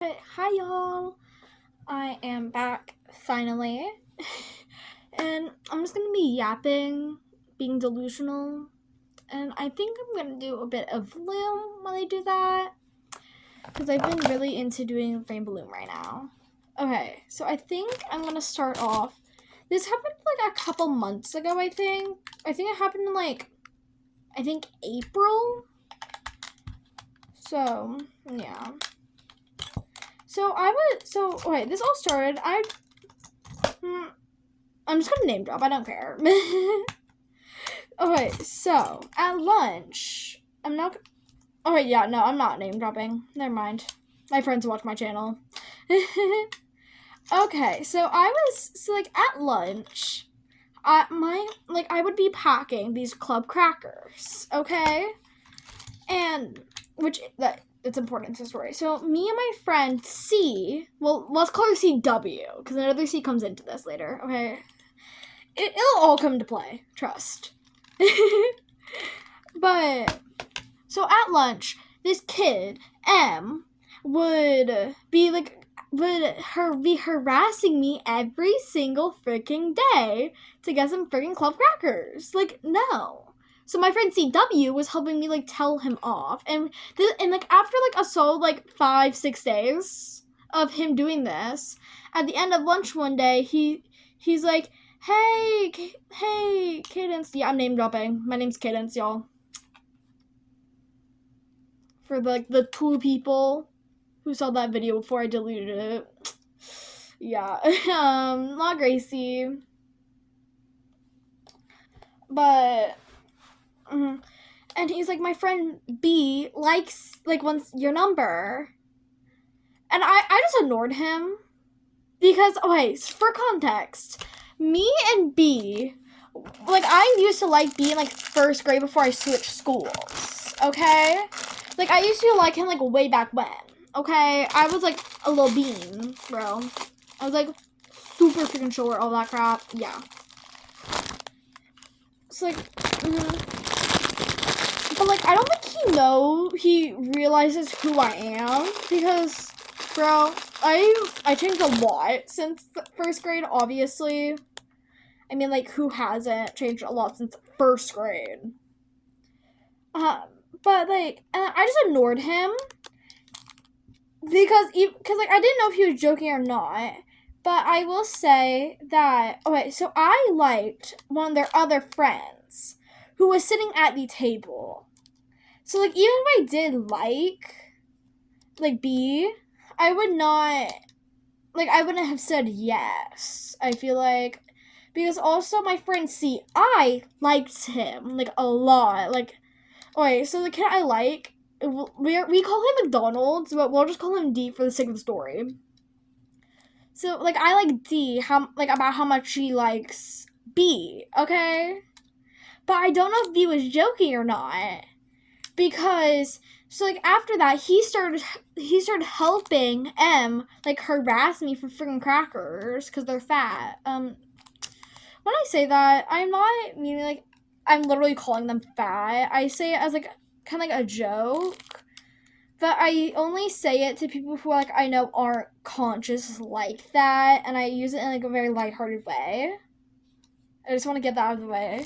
Hi y'all, I am back finally, and I'm just gonna be yapping, being delusional, and I think I'm gonna do a bit of Loom while I do that, because I've been really into doing Rainbow Loom right now. Okay, so I think I'm gonna start off. This happened like a couple months ago, I think. I think it happened in April. So, yeah. Okay, this all started, I'm just gonna name drop. I don't care. Okay, so at lunch, I'm not. Okay, yeah, no, I'm not name dropping. Never mind. My friends watch my channel. Okay, so at lunch, I would be packing these club crackers. Okay, and which that it's important to the story. So me and my friend C, well, let's call her CW because another C comes into this later. Okay, it'll all come to play. Trust. But so at lunch, this kid M would be harassing me every single freaking day to get some freaking club crackers. Like, no. So my friend CW was helping me tell him off, and after a solid 5-6 days of him doing this, at the end of lunch one day he's like, hey, Cadence. Yeah, I'm name dropping. My name's Cadence, y'all. For the two people who saw that video before I deleted it. Yeah, not Gracie, but and he's like, my friend B wants your number, and I just ignored him because okay, for context, me and B, I used to like B in first grade before I switched schools. Okay, I used to like him way back when. Okay, I was a little bean, bro. I was super freaking short, all that crap. Yeah. It's but I don't think he realizes who I am because, bro, I changed a lot since first grade. Obviously, I mean, who hasn't changed a lot since first grade? Uh, but I just ignored him because I didn't know if he was joking or not. But I will say that okay, so I liked one of their other friends who was sitting at the table. So even if I did like B, I would not I wouldn't have said yes. I feel like because also my friend C, I liked him a lot. Okay, so the kid I like, we call him McDonald's, but we'll just call him D for the sake of the story. So I like D about how much she likes B, okay? But I don't know if B was joking or not. Because after that he started helping M harass me for freaking crackers because they're fat. When I say that, I'm not meaning I'm literally calling them fat. I say it as kind of a joke. But I only say it to people who I know aren't conscious like that, and I use it in a very lighthearted way. I just want to get that out of the way.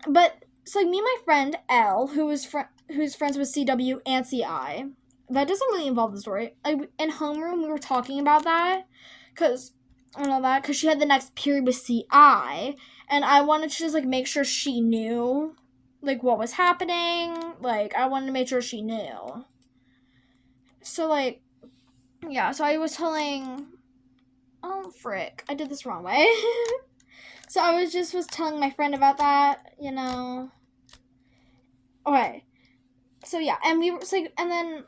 But so me and my friend L, who's friends with CW and CI, that doesn't really involve the story. In homeroom, we were talking about that because she had the next period with CI, and I wanted to just make sure she knew what was happening. I wanted to make sure she knew. So yeah. So I was telling. Oh frick! I did this wrong way. So I was telling my friend about that. Okay. So yeah, and we were and then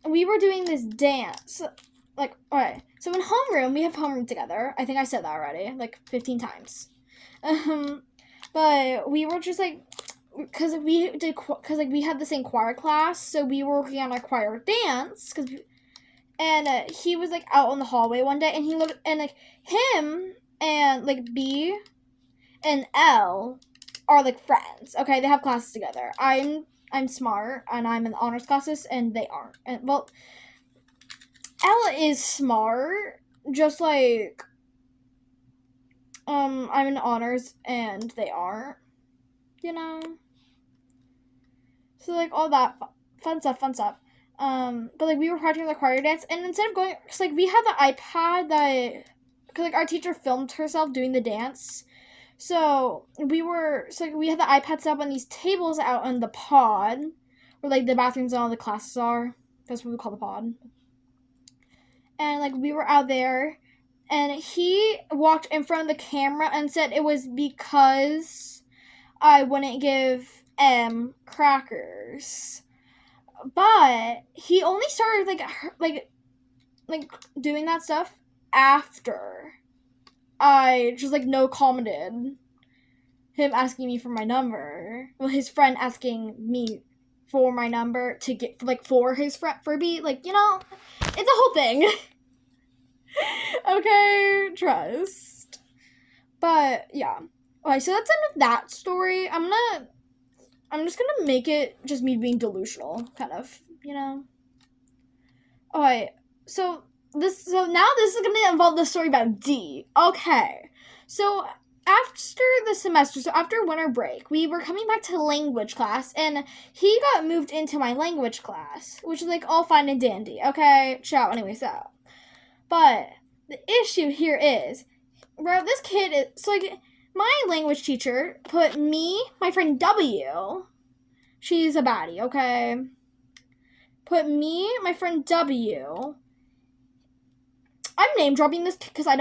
we were doing this dance. Okay. So in homeroom, we have homeroom together. I think I said that already, 15 times. But we were just because we had the same choir class, so we were working on our choir dance. And he was out on the hallway one day, and he looked, and him and B and L are friends. Okay, they have classes together. I'm smart and I'm in honors classes, and they aren't. And well, Ella is smart, just like I'm in honors and they aren't, you know. So like all that fun stuff. But like we were practicing the choir dance, and instead of going, cause like we had the iPad that, cause like our teacher filmed herself doing the dance. So we had the iPad set up on these tables out on the pod, where like the bathrooms and all the classes are. That's what we call the pod. And like we were out there, and he walked in front of the camera and said it was because I wouldn't give crackers. But he only started like doing that stuff after I just like no commented him asking me for my number. Well, his friend asking me for my number to get like for his friend for me, like, you know, it's a whole thing. Okay, trust. But yeah. Okay, so that's the end of that story. I'm just gonna make it just me being delusional, kind of, you know. Okay, so now this is gonna involve the story about D. Okay, so after the semester, so after winter break, we were coming back to language class, and he got moved into my language class, which is like all fine and dandy. Okay, ciao. Anyway, so, but the issue here is, bro, this kid is so like my language teacher put me, my friend W. She's a baddie, okay? Put me, my friend W. I'm name dropping this because I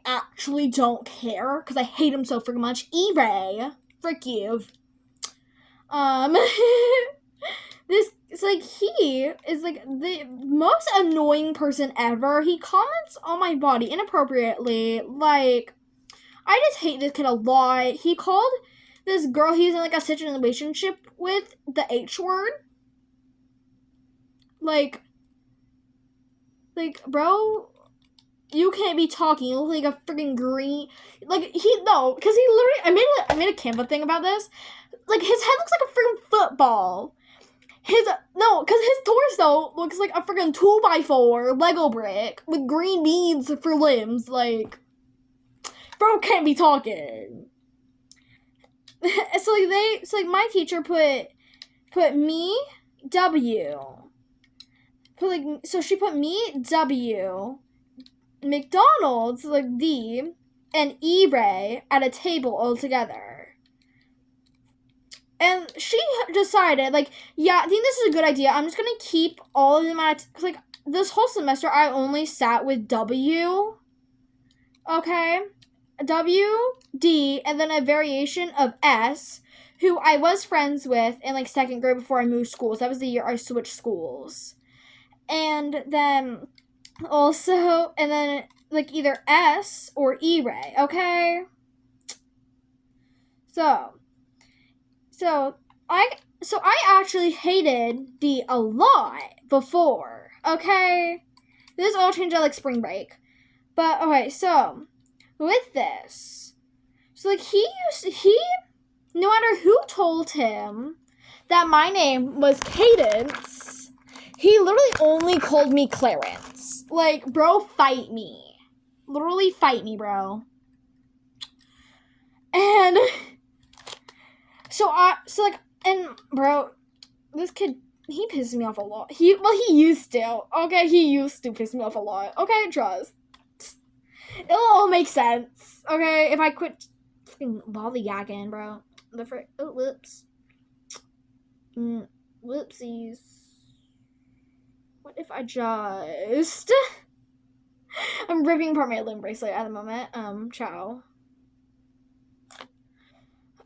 actually don't care because I hate him so freaking much. E-Ray, frick you. This is like he is like the most annoying person ever. He comments on my body inappropriately. Like, I just hate this kid a lot. He called this girl he's in like a situationship with the H word. Like, bro, you can't be talking. You look like a freaking green. Like, because he literally, I made a Canva thing about this. Like, his head looks like a freaking football. Because his torso looks like a freaking 2x4 Lego brick with green beads for limbs. Like, bro can't be talking. So my teacher put me, W. So she put me, W, McDonald's, like D, and E-Ray at a table all together. And she decided, like, yeah, I think this is a good idea. I'm just gonna keep all of them because, like, this whole semester I only sat with W. Okay? W, D, and then a variation of S, who I was friends with in, like, second grade before I moved schools. That was the year I switched schools. And then also, and then like either S or E-Ray, okay? So I actually hated D a lot before, okay? This all changed at like spring break. But okay, so with this, so like he no matter who told him that my name was Cadence, he literally only called me Clarence. Like, bro, fight me. Literally fight me, bro. And bro, this kid, he pisses me off a lot. He used to. Okay, he used to piss me off a lot. Okay, trust. It'll all make sense. Okay, if I quit fucking lollygagging, bro. Whoops. Whoopsies. What if I just... I'm ripping apart my limb bracelet at the moment. Ciao.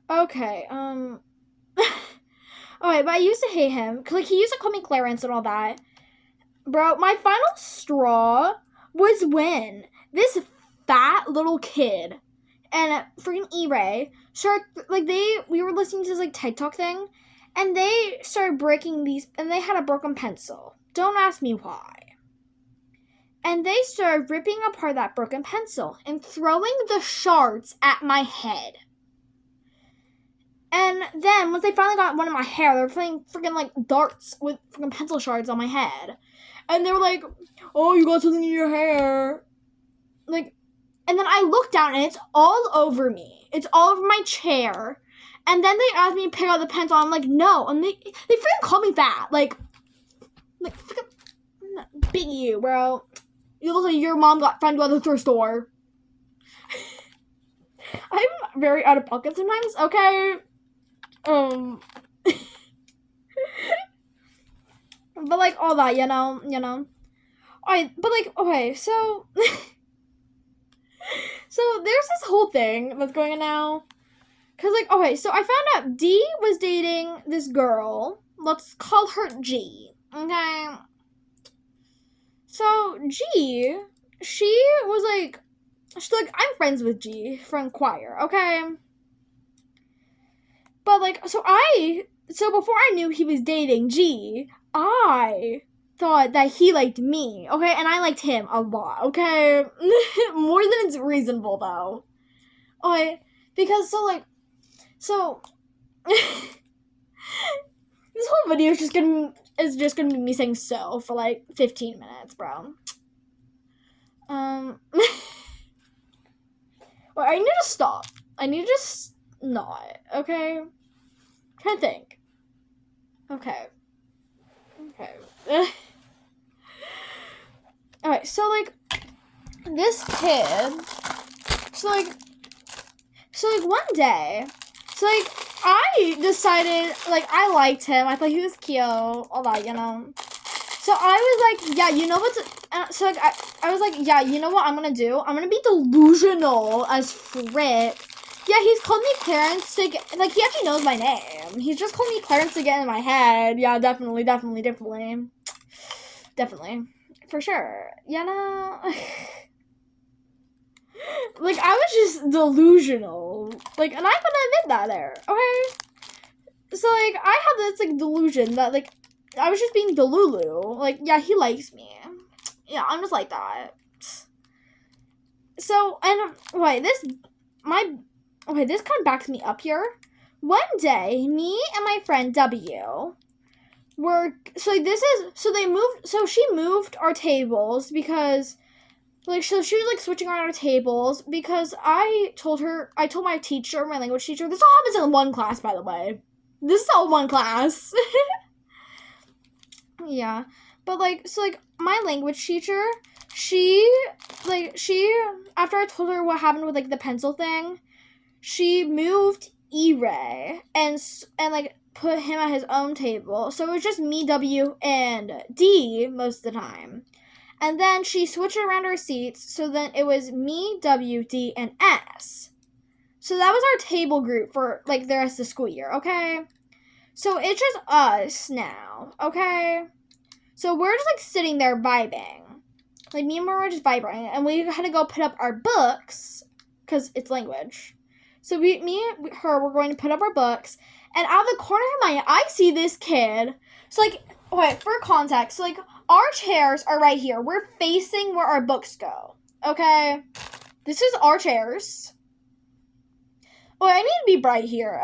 Okay, Alright, but I used to hate him. Cause, like, he used to call me Clarence and all that. Bro, my final straw was when this fat little kid and freaking E-Ray started, like, we were listening to this, like, TED Talk thing, and they started breaking these, and they had a broken pencil. Don't ask me why. And they started ripping apart that broken pencil and throwing the shards at my head. And then once they finally got one in my hair, they were playing freaking like darts with freaking pencil shards on my head. And they were like, "Oh, you got something in your hair." Like, and then I look down and it's all over me. It's all over my chair. And then they asked me to pick out the pencil. I'm like, no. And they freaking call me fat. Like freaking big you, bro. You look like your mom got found you at the thrift store. I'm very out of pocket sometimes, okay? But like all that, you know. Alright, but like, okay, so so there's this whole thing that's going on now. Cause like, okay, so I found out D was dating this girl. Let's call her G. Okay. So G, she's like, I'm friends with G from choir, okay? But like, so before I knew he was dating G, I thought that he liked me, okay? And I liked him a lot, okay? More than it's reasonable, though. Okay, because, so, this whole video is just gonna be me saying so for, like, 15 minutes, bro. Well, I need to stop. I need to just not, okay? I'm trying to think. Okay. Alright, so, like, this kid, so, like, one day, so, like, I decided, like, I liked him, I thought he was cute, all that, you know, so I was like, yeah, you know what's, so, like, I was like, yeah, you know what I'm gonna do? I'm gonna be delusional as frick. Yeah, he's called me Clarence to get, like, he actually knows my name. He's just called me Clarence to get in my head. Yeah, definitely. For sure. You know? Like, I was just delusional. Like, and I'm gonna admit that there, okay? So, like, I had this, like, delusion that, like, I was just being delulu. Like, yeah, he likes me. Yeah, I'm just like that. So, and, wait, this kind of backs me up here. One day, me and my friend W she moved our tables because, like, so she was, like, switching around our tables because I told my teacher, my language teacher, this all happens in one class, by the way. This is all one class. Yeah. But, like, so, like, my language teacher, she, after I told her what happened with, like, the pencil thing, she moved E-Ray and like, put him at his own table. So it was just me, W, and D most of the time. And then she switched around our seats, so then it was me, W, D, and S. So that was our table group for, like, the rest of the school year, okay? So it's just us now, okay? So we're just, like, sitting there vibing. Like, me and Mara were just vibing, and we had to go put up our books, because it's language. So me and her were going to put up our books, and out of the corner of my eye, I see this kid. So, like, okay, for context, so, like, our chairs are right here. We're facing where our books go, okay? This is our chairs. Oh, I need to be bright here.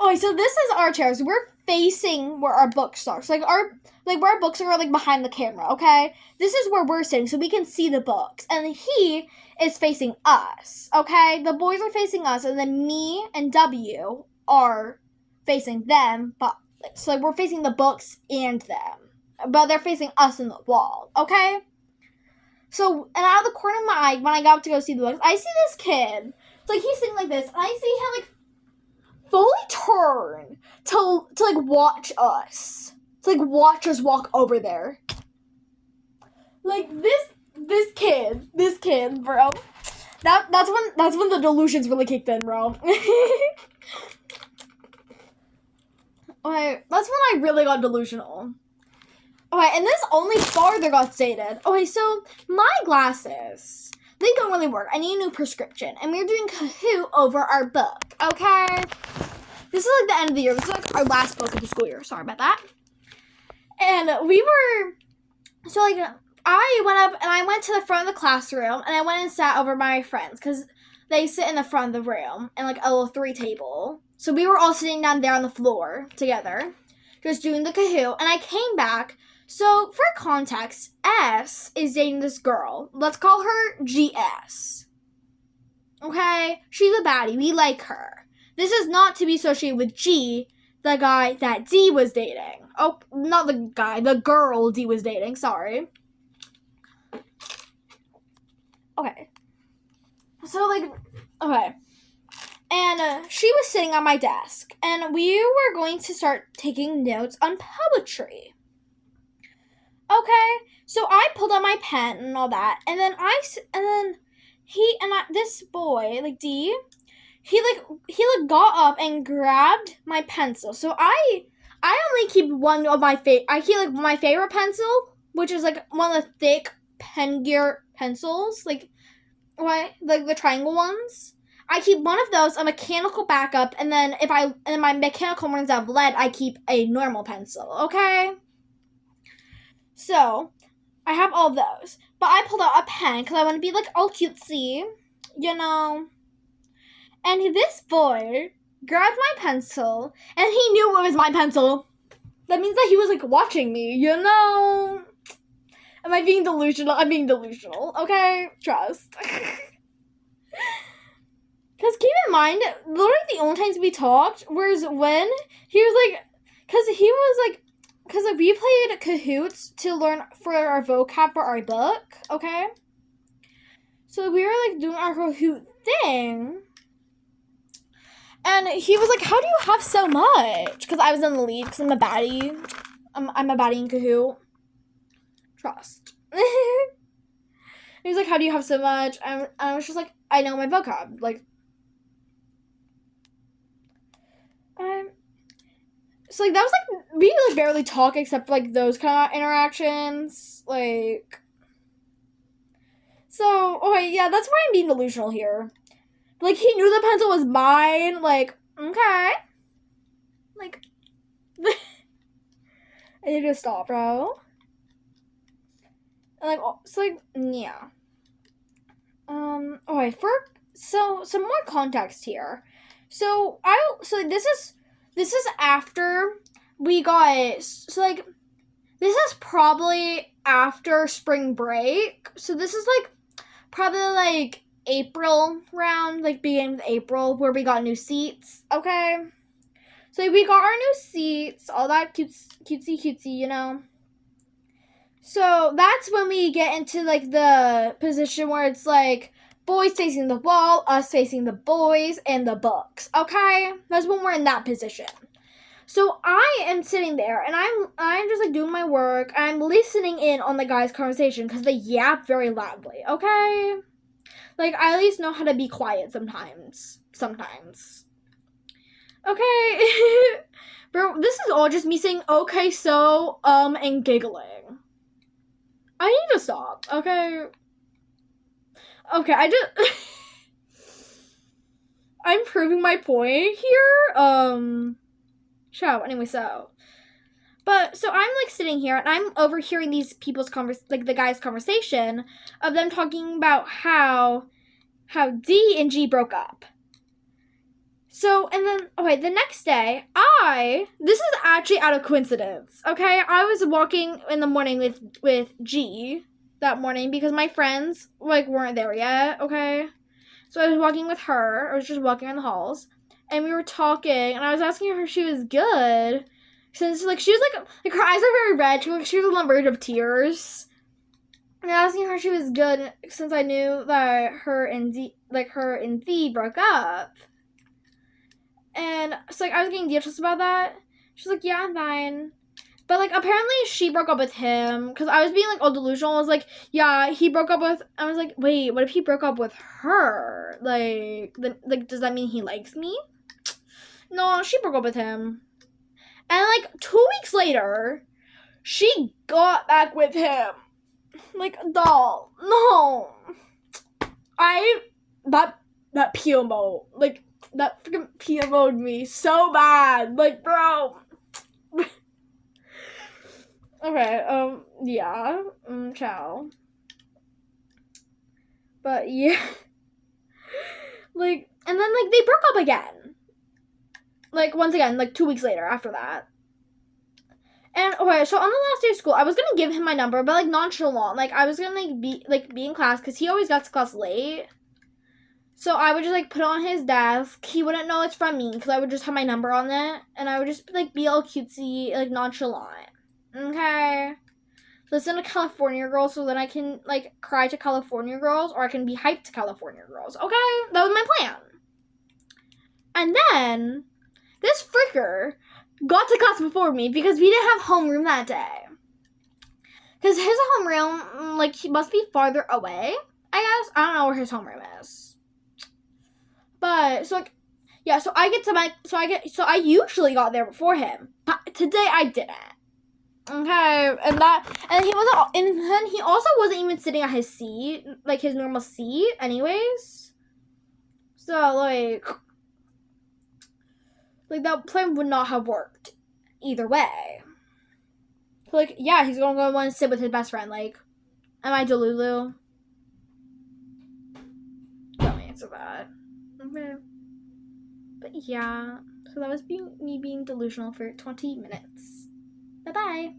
Okay, so this is our chairs. We're facing where our books are. So, where our books are, like, behind the camera, okay? This is where we're sitting, so we can see the books. And he is facing us, okay? The boys are facing us, and then me and W are facing them, but, so, like, we're facing the books and them. But they're facing us in the wall, okay? So, and out of the corner of my eye, when I got to go see the books, I see this kid. It's like, he's sitting like this, and I see him, like, fully turn to like, watch us. To, like, watch us walk over there. Like, this kid, bro. That's when the delusions really kicked in, bro. Okay, that's when I really got delusional. Okay, and this only farther got stated. Okay, so my glasses, they don't really work. I need a new prescription, and we're doing Kahoot over our book, okay? This is, like, the end of the year. This is, like, our last book of the school year. Sorry about that. And so, like, I went up and I went to the front of the classroom and I went and sat over my friends because, they sit in the front of the room in like a little 3 table. So we were all sitting down there on the floor together, just doing the Kahoot. And I came back. So for context, S is dating this girl. Let's call her GS. Okay? She's a baddie. We like her. This is not to be associated with G, the guy that D was dating. Oh, not the guy, the girl D was dating. Sorry. Okay. So, like, okay. And she was sitting on my desk, and we were going to start taking notes on poetry. Okay, so I pulled out my pen and all that, and then this boy, like D, he got up and grabbed my pencil. So I only keep one of my I keep like my favorite pencil, which is like one of the thick pen gear pencils, like the triangle ones. I keep one of those, a mechanical backup, and then my mechanical runs out of lead, I keep a normal pencil. Okay. So I have all of those, but I pulled out a pen because I want to be like all cutesy, you know. And this boy grabbed my pencil, and he knew it was my pencil. That means that he was like watching me, you know. Am I being delusional? I'm being delusional, okay? Trust. Because keep in mind, literally the only times we talked was when he was like, because we played Kahoots to learn for our vocab for our book, okay? So we were like doing our Kahoot thing. And he was like, how do you have so much? Because I was in the lead, because I'm a baddie. I'm a baddie in Kahoot. Trust. He was like, how do you have so much? And I was just like, I know my vocab. Like, so like that was like we like barely talk except for like those kind of interactions. Like, so okay, yeah, that's why I'm being delusional here. Like, he knew the pencil was mine. Like, okay. Like, I need to stop, bro. And like, so like, yeah. Okay, so some more context here. So this is after we got, so like, this is probably after spring break. So this is like probably like April round, like beginning of April, where we got new seats. Okay, so we got our new seats, all that cutesy, you know. So that's when we get into like the position where it's like boys facing the wall, us facing the boys, and the books. Okay, that's when we're in that position. So I am sitting there, and I'm just like doing my work. I'm listening in on the guys' conversation because they yap very loudly. Okay, like I at least know how to be quiet sometimes. Okay, bro, this is all just me saying okay, so and giggling. I need to stop. Okay, I just I'm proving my point here. Ciao. Anyway, but so I'm like sitting here and I'm overhearing these people's like the guys' conversation of them talking about how D and G broke up. So, and then, okay, the next day, this is actually out of coincidence, okay? I was walking in the morning with G that morning because my friends, like, weren't there yet, okay? So I was walking with her. I was just walking in the halls. And we were talking, and I was asking her if she was good. Since, like, she was, like her eyes are very red. She was on the verge of tears. And I was asking her if she was good since I knew that her and D broke up. And so, like, I was getting details about that. She's like, yeah, I'm fine. But, like, apparently she broke up with him. Because I was being, like, all delusional. I was like, yeah, he broke up with... I was like, wait, what if he broke up with her? Like, does that mean he likes me? No, she broke up with him. And, like, 2 weeks later, she got back with him. Like, doll. No. That PMO. Like, that freaking PMO'd me so bad. Like, bro. Okay, yeah. Ciao. But, yeah. Like, and then, like, they broke up again. Like, once again, like, 2 weeks later after that. And, okay, so on the last day of school, I was gonna give him my number, but, like, nonchalant. Like, I was gonna, like, be in class, because he always got to class late. So I would just, like, put it on his desk. He wouldn't know it's from me, because I would just have my number on it. And I would just, like, be all cutesy, like, nonchalant. Okay? Listen to California Girls so then I can, like, cry to California Girls, or I can be hyped to California Girls. Okay? That was my plan. And then, this fricker got to class before me because we didn't have homeroom that day. Because his homeroom, like, he must be farther away, I guess. I don't know where his homeroom is. But, so, like, yeah, so I usually got there before him. But today I didn't. Okay, and then he also wasn't even sitting at his seat, like, his normal seat, anyways. So, like, that plan would not have worked either way. Like, yeah, he's gonna go want to sit with his best friend. Like, am I delulu? Don't answer that. Okay. But yeah, so that was me being delusional for 20 minutes. Bye-bye.